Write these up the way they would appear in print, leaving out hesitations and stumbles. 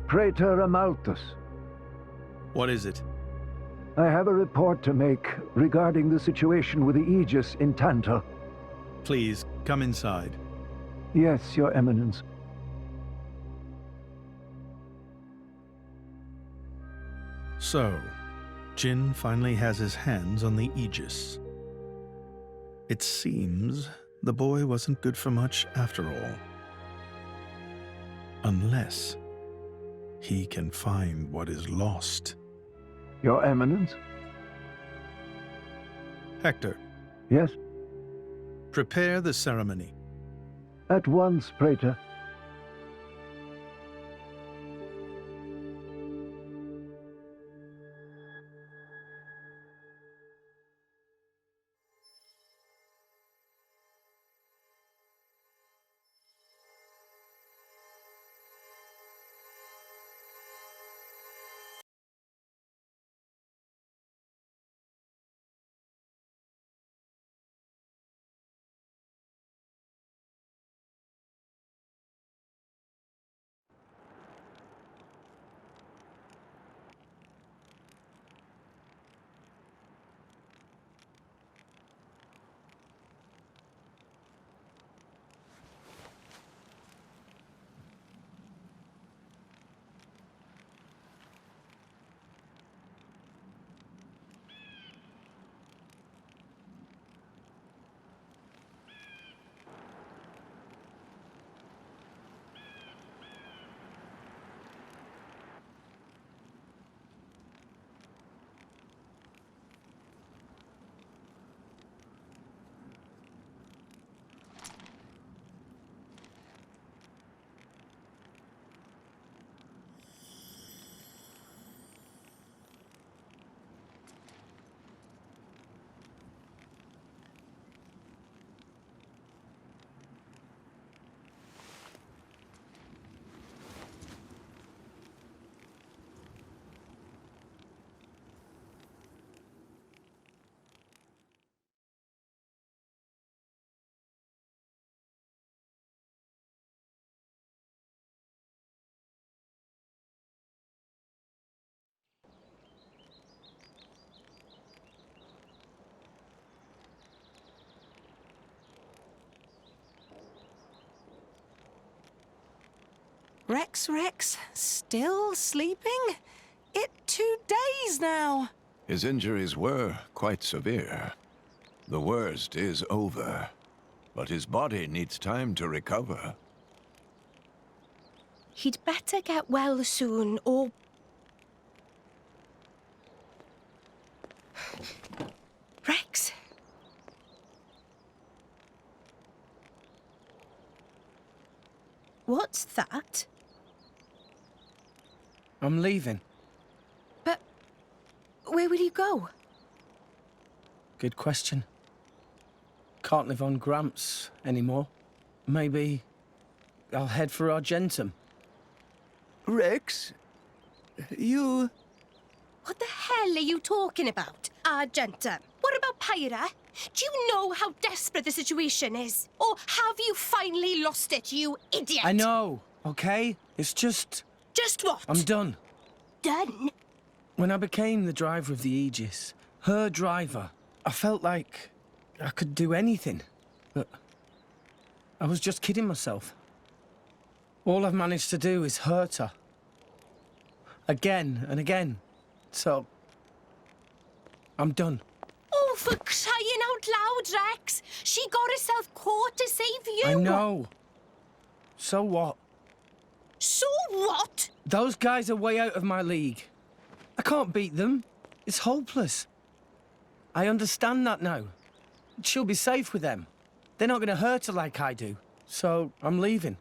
Praetor Amalthus. What is it? I have a report to make regarding the situation with the Aegis in Tantal. Please, come inside. Yes, Your Eminence. So, Jin finally has his hands on the Aegis. It seems the boy wasn't good for much after all. Unless he can find what is lost. Your Eminence? Hector, Yes? prepare the ceremony. At once, Praetor. Rex, still sleeping? It 2 days now. His injuries were quite severe. The worst is over, but his body needs time to recover. He'd better get well soon, or... Rex? What's that? I'm leaving. But where will you go? Good question. Can't live on Gramps anymore. Maybe I'll head for Argentum. Rex, you... What the hell are you talking about, Argentum? What about Pyra? Do you know how desperate the situation is? Or have you finally lost it, you idiot? I know, okay? It's just... Just what? I'm done. Done? When I became the driver of the Aegis, her driver, I felt like I could do anything. But I was just kidding myself. All I've managed to do is hurt her. Again and again. So, I'm done. Oh, for crying out loud, Rex! She got herself caught to save you! I know. So what? So what? Those guys are way out of my league. I can't beat them. It's hopeless. I understand that now. She'll be safe with them. They're not going to hurt her like I do. So, I'm leaving.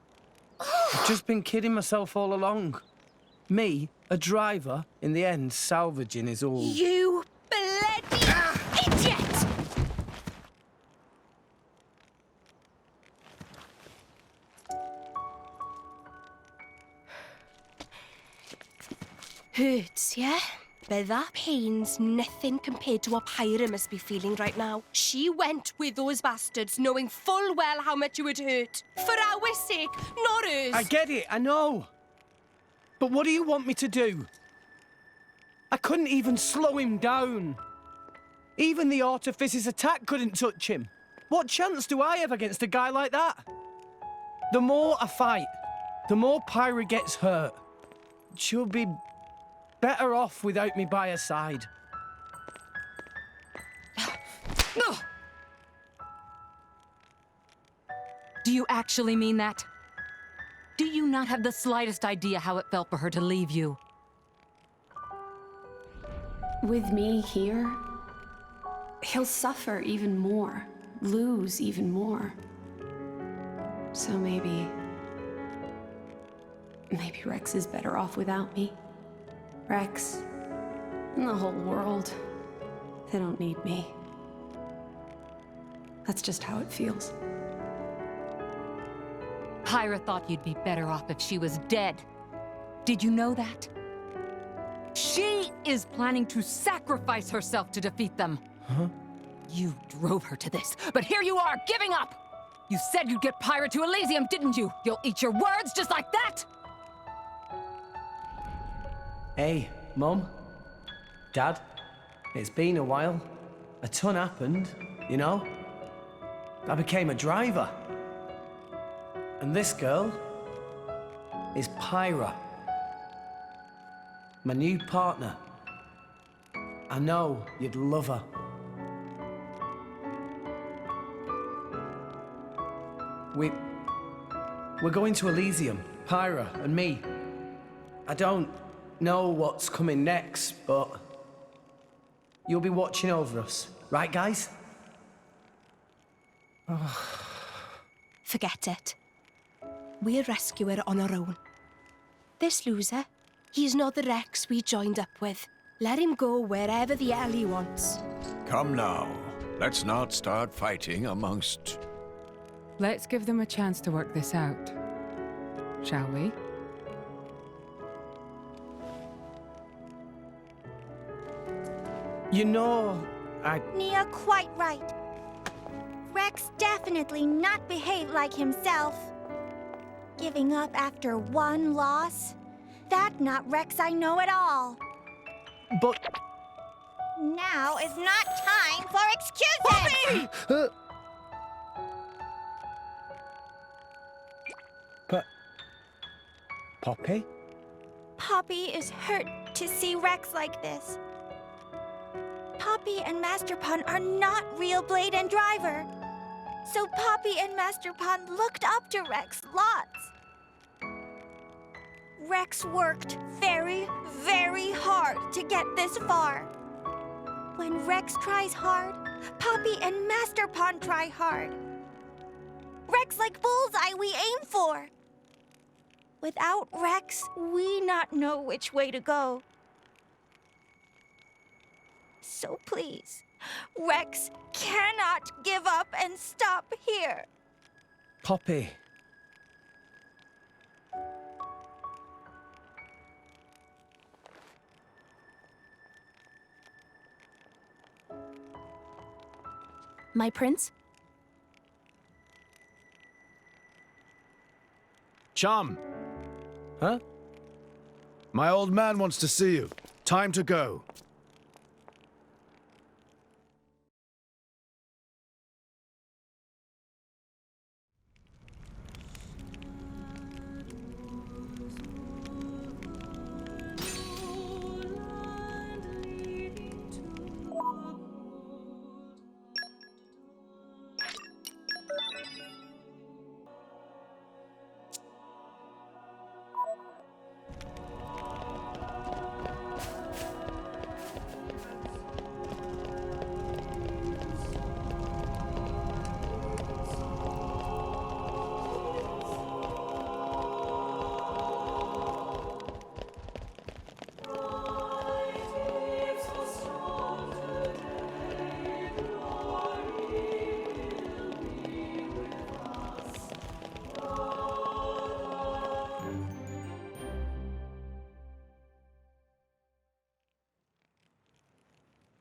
I've just been kidding myself all along. Me, a driver, in the end, salvaging is all... You bloody idiot! Hurts, yeah? But that pain's nothing compared to what Pyra must be feeling right now. She went with those bastards knowing full well how much it would hurt. For our sake, not hers. I get it, I know. But what do you want me to do? I couldn't even slow him down. Even the Artifice's attack couldn't touch him. What chance do I have against a guy like that? The more I fight, the more Pyra gets hurt. She'll be better off without me by her side. Do you actually mean that? Do you not have the slightest idea how it felt for her to leave you? With me here, he'll suffer even more, lose even more. So maybe Rex is better off without me. Rex and the whole world, they don't need me. That's just how it feels. Pyra thought you'd be better off if she was dead. Did you know that? She is planning to sacrifice herself to defeat them. Huh? You drove her to this, but here you are, giving up! You said you'd get Pyra to Elysium, didn't you? You'll eat your words just like that? Hey, Mum, Dad, it's been a while. A ton happened, you know? I became a driver. And this girl is Pyra, my new partner. I know you'd love her. We're going to Elysium, Pyra and me. I don't know what's coming next, but you'll be watching over us, right, guys? Forget it. We'll rescue her on our own. This loser, he's not the Rex we joined up with. Let him go wherever the hell he wants. Come now. Let's not start fighting amongst... Let's give them a chance to work this out, shall we? You know, Nia quite right. Rex definitely not behaved like himself. Giving up after one loss? That not Rex I know at all. but... Now is not time for excuses! Poppy? Poppy is hurt to see Rex like this. Poppy and Master Pun are not real Blade and Driver. So Poppy and Master Pun looked up to Rex lots. Rex worked very, very hard to get this far. When Rex tries hard, Poppy and Master Pun try hard. Rex like bullseye we aim for. Without Rex, we not know which way to go. So please, Rex cannot give up and stop here. Poppy. My prince? Chum! Huh? My old man wants to see you. Time to go.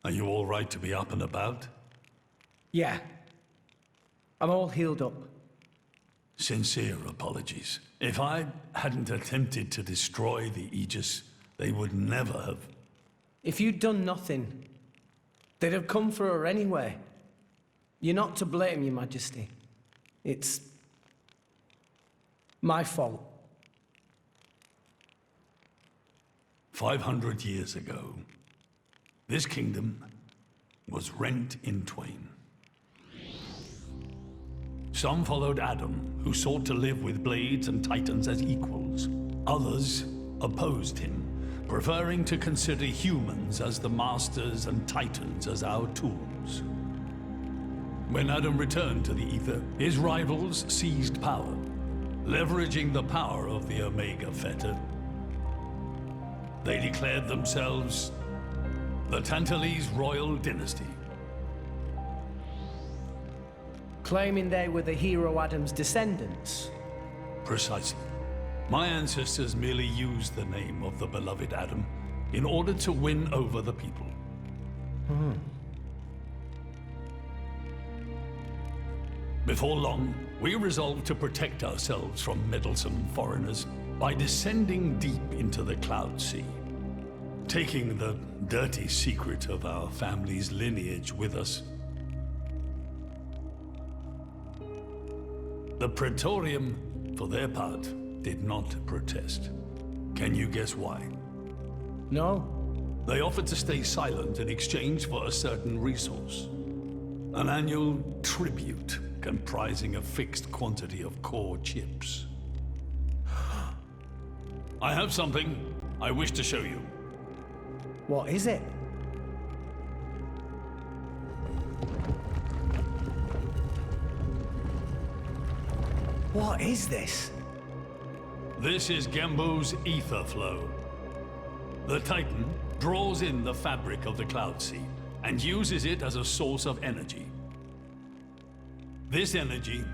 Are you all right to be up and about? Yeah. I'm all healed up. Sincere apologies. If I hadn't attempted to destroy the Aegis, they would never have. If you'd done nothing, they'd have come for her anyway. You're not to blame, Your Majesty. It's my fault. 500 years ago, this kingdom was rent in twain. Some followed Adam, who sought to live with blades and titans as equals. Others opposed him, preferring to consider humans as the masters and titans as our tools. When Adam returned to the Ether, his rivals seized power, leveraging the power of the Omega Theta. They declared themselves the Tantalese royal dynasty. Claiming they were the hero Adam's descendants. Precisely. My ancestors merely used the name of the beloved Adam in order to win over the people. Before long, we resolved to protect ourselves from meddlesome foreigners by descending deep into the Cloud Sea, taking the dirty secret of our family's lineage with us. The Praetorium, for their part, did not protest. Can you guess why? No. They offered to stay silent in exchange for a certain resource. An annual tribute comprising a fixed quantity of core chips. I have something I wish to show you. What is it? What is this? This is Gembu's ether flow. The Titan draws in the fabric of the Cloud Sea and uses it as a source of energy. This energy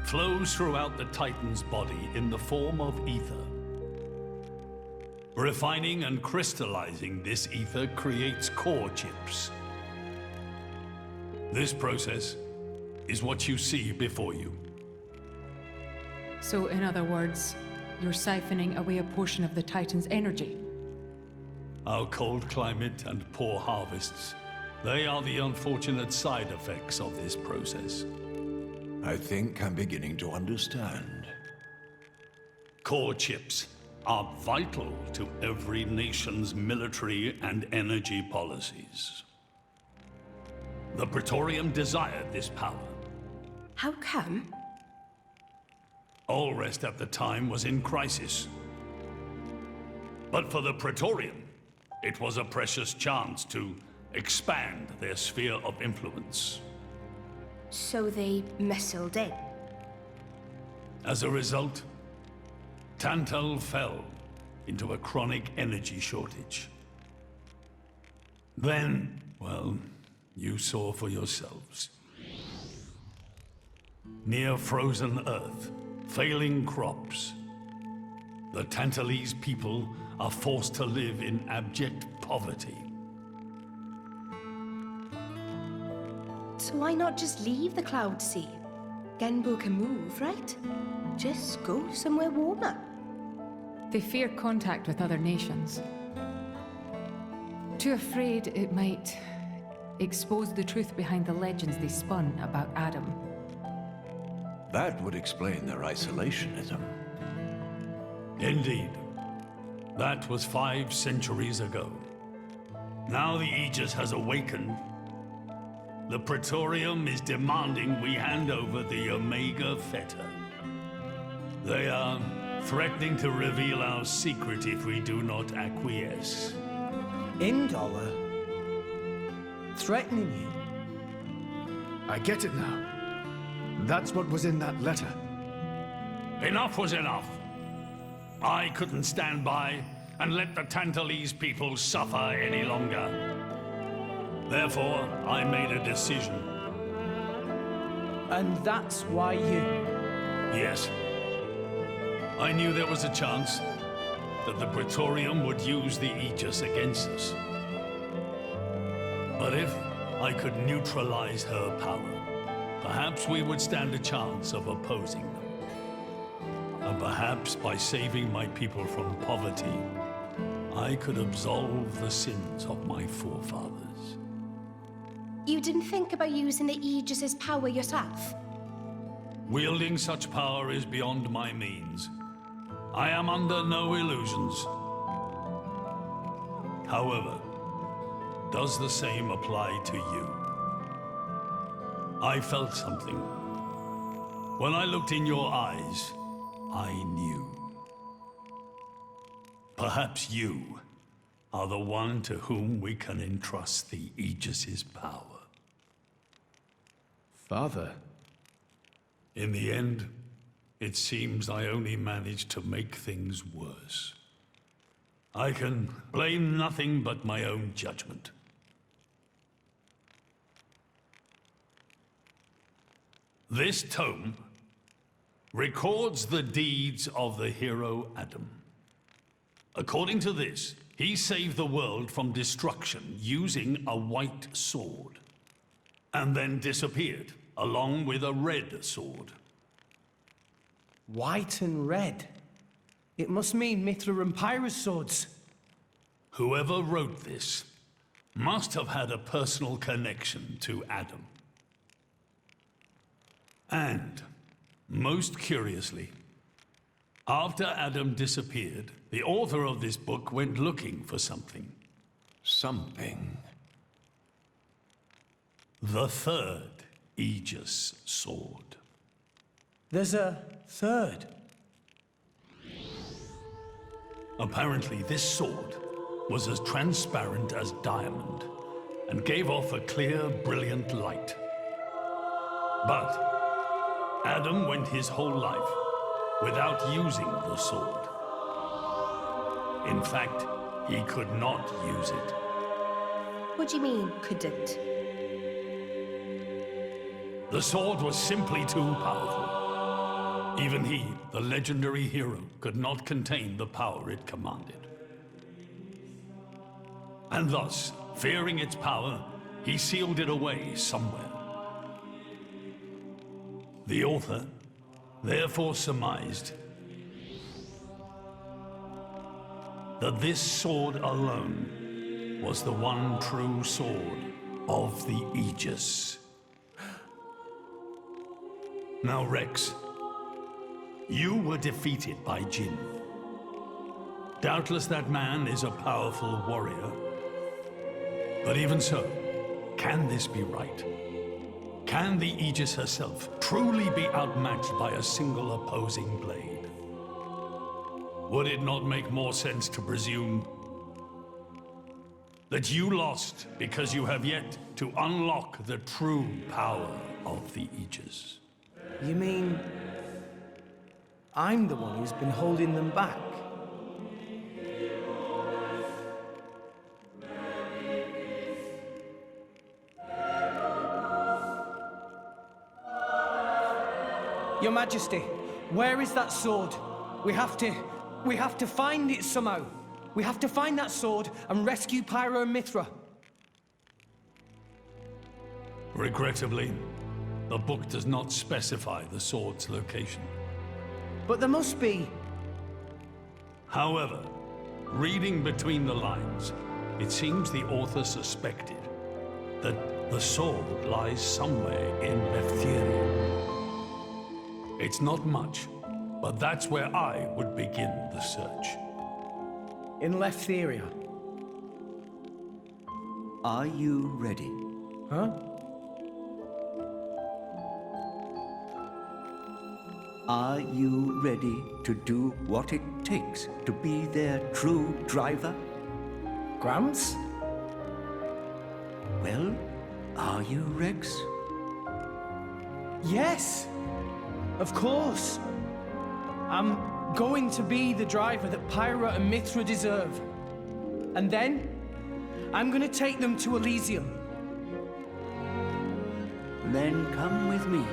flows throughout the Titan's body in the form of ether. Refining and crystallizing this ether creates core chips. This process is what you see before you. So, in other words, you're siphoning away a portion of the Titan's energy. Our cold climate and poor harvests, they are the unfortunate side effects of this process. I think I'm beginning to understand. Core chips are vital to every nation's military and energy policies. The Praetorium desired this power. How come? Allrest at the time was in crisis. But for the Praetorium, it was a precious chance to expand their sphere of influence. So they missiled in. As a result, Tantal fell into a chronic energy shortage. Then, well, you saw for yourselves. Near frozen Earth, failing crops, the Tantalese people are forced to live in abject poverty. So why not just leave the Cloud Sea? Genbu can move, right? Just go somewhere warmer. They fear contact with other nations. Too afraid it might expose the truth behind the legends they spun about Adam. That would explain their isolationism. Indeed. That was 5 centuries ago. Now the Aegis has awakened. The Praetorium is demanding we hand over the Omega Theta. They are threatening to reveal our secret if we do not acquiesce. Indollar? Threatening you? I get it now. That's what was in that letter. Enough was enough. I couldn't stand by and let the Tantalese people suffer any longer. Therefore, I made a decision. And that's why you... Yes. I knew there was a chance that the Praetorium would use the Aegis against us. But if I could neutralize her power, perhaps we would stand a chance of opposing them. Perhaps by saving my people from poverty, I could absolve the sins of my forefathers. You didn't think about using the Aegis's power yourself? Wielding such power is beyond my means. I am under no illusions. However, does the same apply to you? I felt something. When I looked in your eyes, I knew. Perhaps you are the one to whom we can entrust the Aegis's power. Father. In the end, it seems I only managed to make things worse. I can blame nothing but my own judgment. This tome records the deeds of the hero Adam. According to this, he saved the world from destruction using a white sword, and then disappeared, along with a red sword. White and red? It must mean Mythra and Pyra's swords. Whoever wrote this must have had a personal connection to Adam. And, most curiously, after Adam disappeared, the author of this book went looking for something. Something? The third Aegis sword. There's a third? Apparently, this sword was as transparent as diamond and gave off a clear, brilliant light. But Adam went his whole life without using the sword. In fact, he could not use it. What do you mean, couldn't? The sword was simply too powerful. Even he, the legendary hero, could not contain the power it commanded. And thus, fearing its power, he sealed it away somewhere. The author therefore surmised that this sword alone was the one true sword of the Aegis. Now, Rex, you were defeated by Jin. Doubtless that man is a powerful warrior. But even so, can this be right? Can the Aegis herself truly be outmatched by a single opposing blade? Would it not make more sense to presume that you lost because you have yet to unlock the true power of the Aegis? You mean I'm the one who's been holding them back? Your Majesty, where is that sword? We have to find it somehow. We have to find that sword and rescue Pyra and Mythra. Regrettably, the book does not specify the sword's location. But there must be. However, reading between the lines, it seems the author suspected that the sword lies somewhere in Leftheria. It's not much, but that's where I would begin the search. In Leftheria? Are you ready? Huh? Are you ready to do what it takes to be their true driver? Gramps? Well, are you, Rex? Yes! Of course! I'm going to be the driver that Pyra and Mythra deserve. And then, I'm gonna take them to Elysium. Then come with me.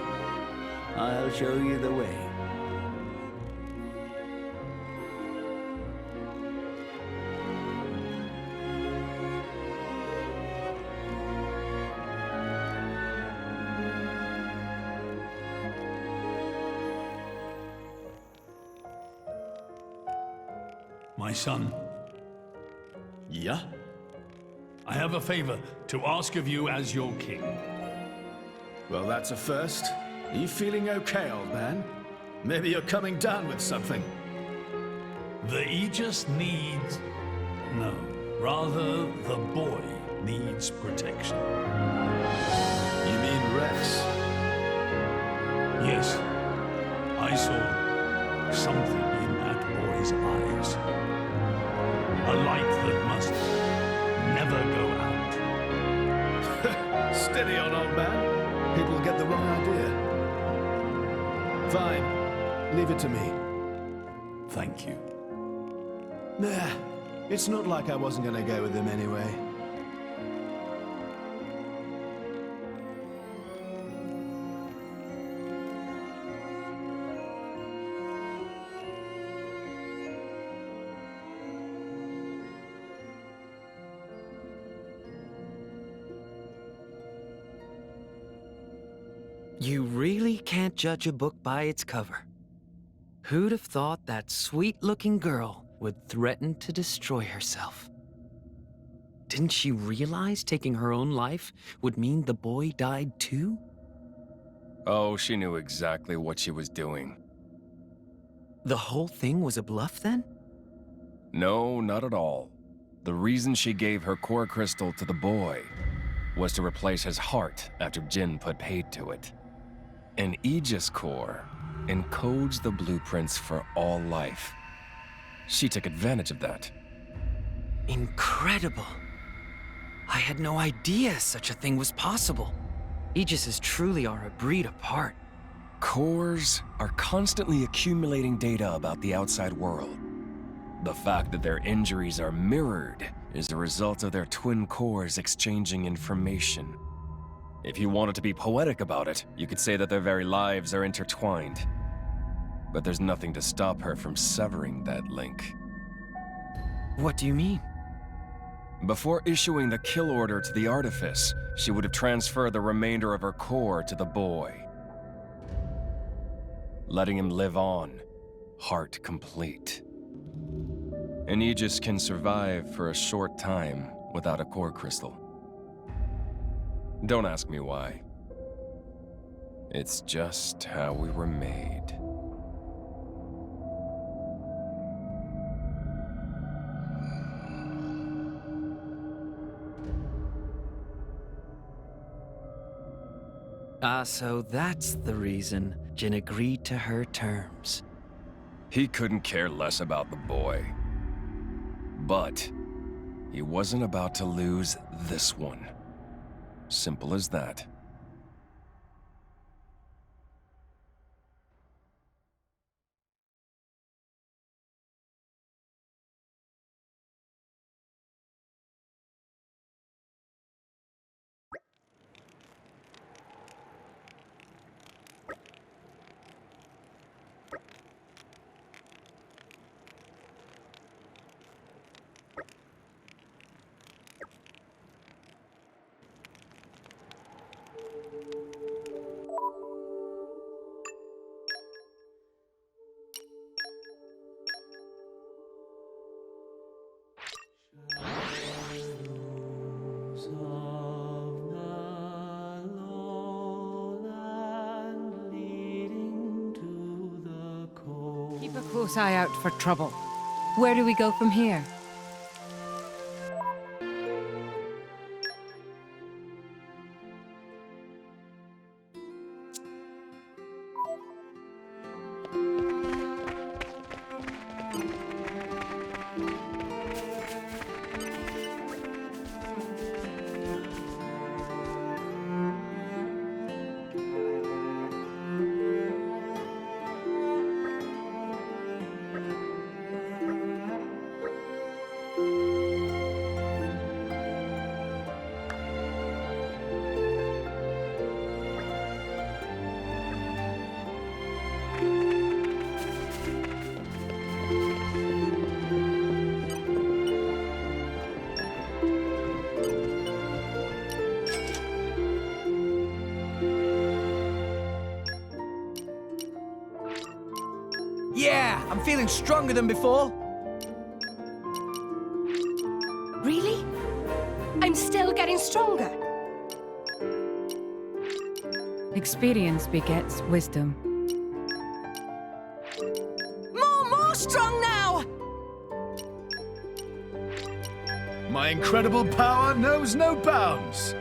I'll show you the way. My son, Yeah? I have a favor to ask of you as your king. Well, that's a first. Are you feeling okay, old man? Maybe you're coming down with something. The Aegis needs... No, rather, the boy needs protection. You mean Rex? Yes, I saw something in that boy's eyes. A light that must never go out. Steady on, old man. People get the wrong idea. Fine. Leave it to me. Thank you. Nah, it's not like I wasn't gonna go with him anyway. You really can't judge a book by its cover. Who'd have thought that sweet-looking girl would threaten to destroy herself? Didn't she realize taking her own life would mean the boy died too? Oh, she knew exactly what she was doing. The whole thing was a bluff then? No, not at all. The reason she gave her core crystal to the boy was to replace his heart after Jin put paid to it. An Aegis core encodes the blueprints for all life. She took advantage of that. Incredible. I had no idea such a thing was possible. Aegises truly are a breed apart. Cores are constantly accumulating data about the outside world. The fact that their injuries are mirrored is a result of their twin cores exchanging information. If you wanted to be poetic about it, you could say that their very lives are intertwined. But there's nothing to stop her from severing that link. What do you mean? Before issuing the kill order to the artifice, she would have transferred the remainder of her core to the boy, letting him live on, heart complete. An Aegis can survive for a short time without a core crystal. Don't ask me why. It's just how we were made. So that's the reason Jin agreed to her terms. He couldn't care less about the boy. But he wasn't about to lose this one. Simple as that. Keep a close eye out for trouble. Where do we go from here? Yeah, I'm feeling stronger than before. getting stronger. Experience begets wisdom. More strong now! My incredible power knows no bounds.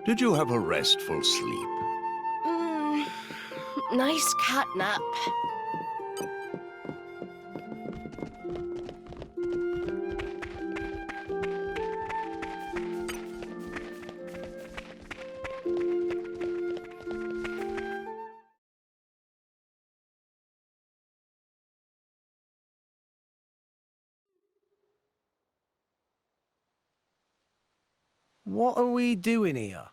Did you have a restful sleep? Nice cat nap. What are we doing here?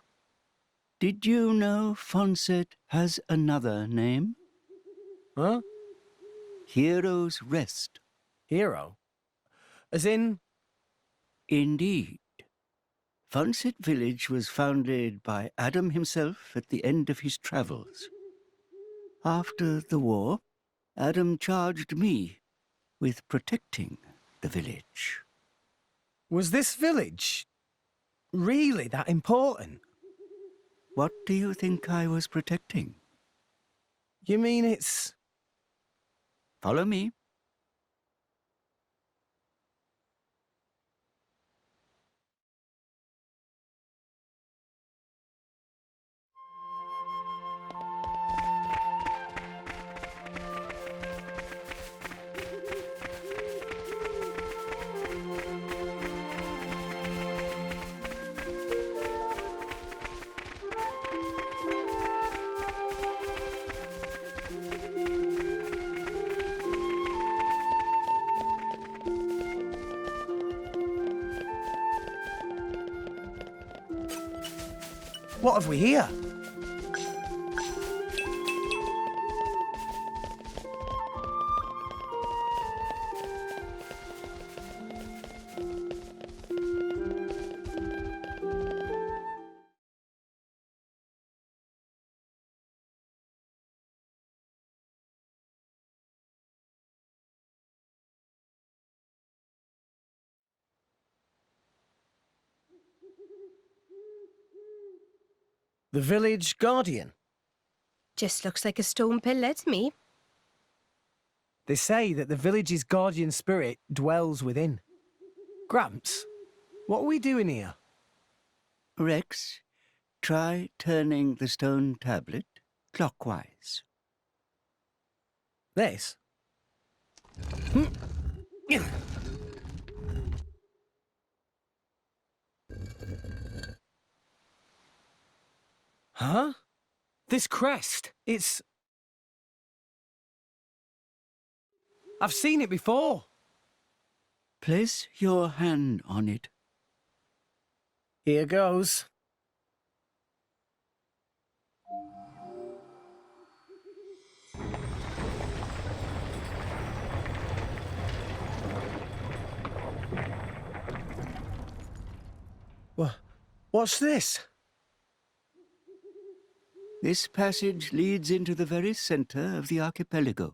Did you know Fonset has another name? Huh? Hero's Rest. Hero? As in? Indeed. Fonset Village was founded by Adam himself at the end of his travels. After the war, Adam charged me with protecting the village. Was this village really that important? What do you think I was protecting? You mean it's... Follow me. What have we here? The village guardian. Just looks like a stone pillar to me. They say that the village's guardian spirit dwells within. Gramps, what are we doing here? Rex, try turning the stone tablet clockwise. This? Huh? This crest, it's... I've seen it before. Place your hand on it. Here goes. What's this? This passage leads into the very center of the archipelago.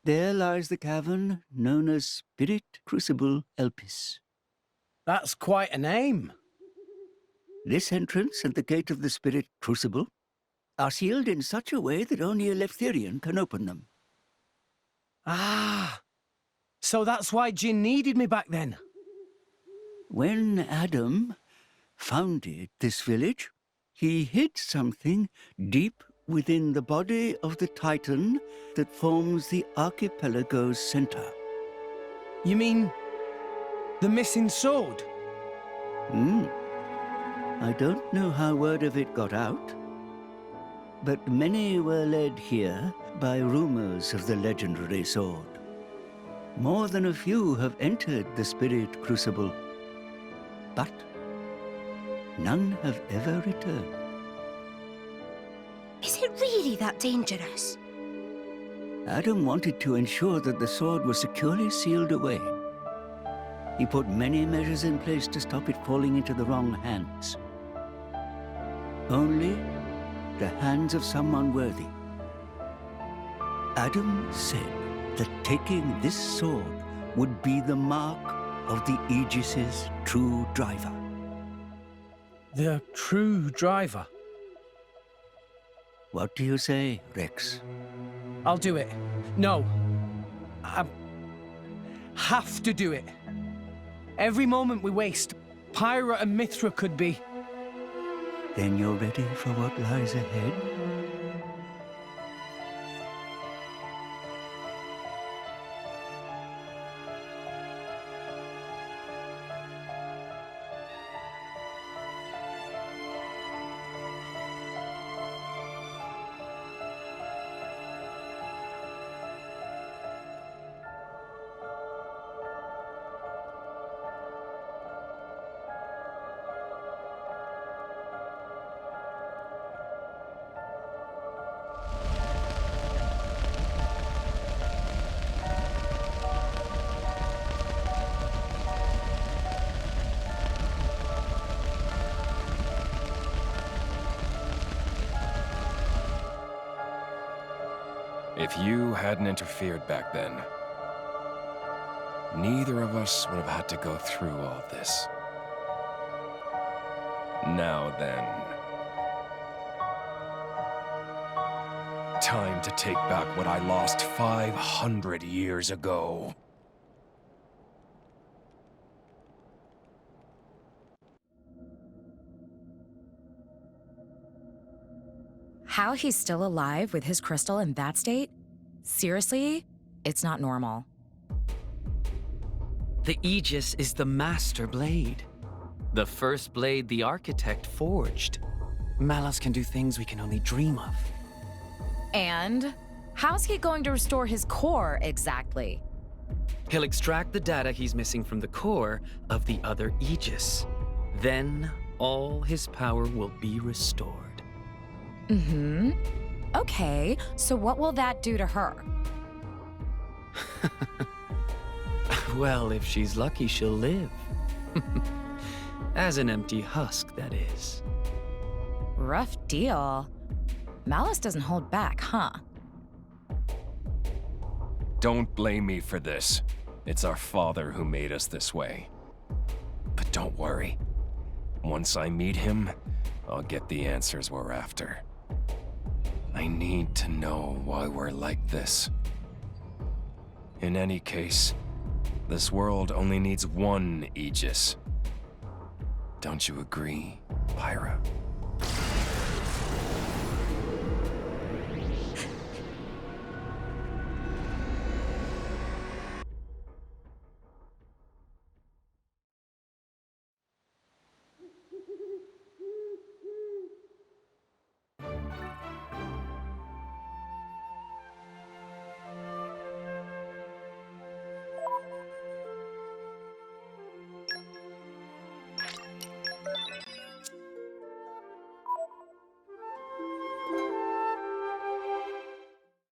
There lies the cavern known as Spirit Crucible Elpis. That's quite a name. This entrance and the gate of the Spirit Crucible are sealed in such a way that only a Leftherian can open them. Ah, so that's why Jin needed me back then. When Adam founded this village, he hid something deep within the body of the Titan that forms the archipelago's center. You mean the missing sword? I don't know how word of it got out, but many were led here by rumors of the legendary sword. More than a few have entered the Spirit Crucible, but none have ever returned. Is it really that dangerous? Adam wanted to ensure that the sword was securely sealed away. He put many measures in place to stop it falling into the wrong hands. Only the hands of someone worthy. Adam said that taking this sword would be the mark of the Aegis's true driver. The true driver? What do you say, Rex? I'll do it. No. I have to do it. Every moment we waste, Pyra and Mythra could be... Then you're ready for what lies ahead? If you hadn't interfered back then, neither of us would have had to go through all this. Now then, time to take back what I lost 500 years ago. How he's still alive with his crystal in that state? Seriously? It's not normal. The Aegis is the master blade. The first blade the architect forged. Malus can do things we can only dream of. And how's he going to restore his core exactly? He'll extract the data he's missing from the core of the other Aegis. Then all his power will be restored. Mm-hmm. Okay, so what will that do to her? Well, if she's lucky, she'll live. As an empty husk, that is. Rough deal. Malus doesn't hold back, huh? Don't blame me for this. It's our father who made us this way. But don't worry. Once I meet him, I'll get the answers we're after. I need to know why we're like this. In any case, this world only needs one Aegis. Don't you agree, Pyra?